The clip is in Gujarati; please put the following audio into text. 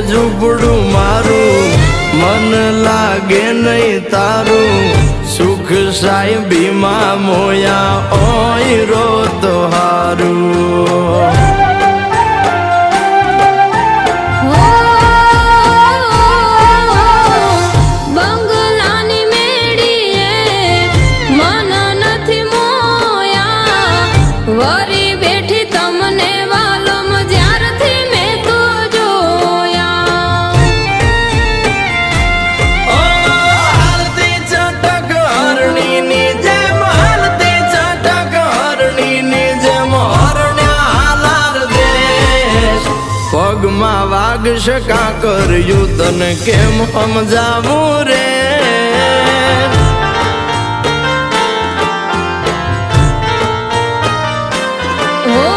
ઝૂંપડું મારું મન લાગે નહીં તારું સુખ સાહેબીમાં મોયા ઓય રોત હારું વરી બેઠી તમને વાલમ જ્યારથી મેં તો જોયા હાલતી ચટક હરણીની જેમ હાલતી ચટક હરણીની જેમ હરણ્યા હાલાર દેશ પગમાં વાગશ કાંકર્યું તને કેમ સમજાવું રે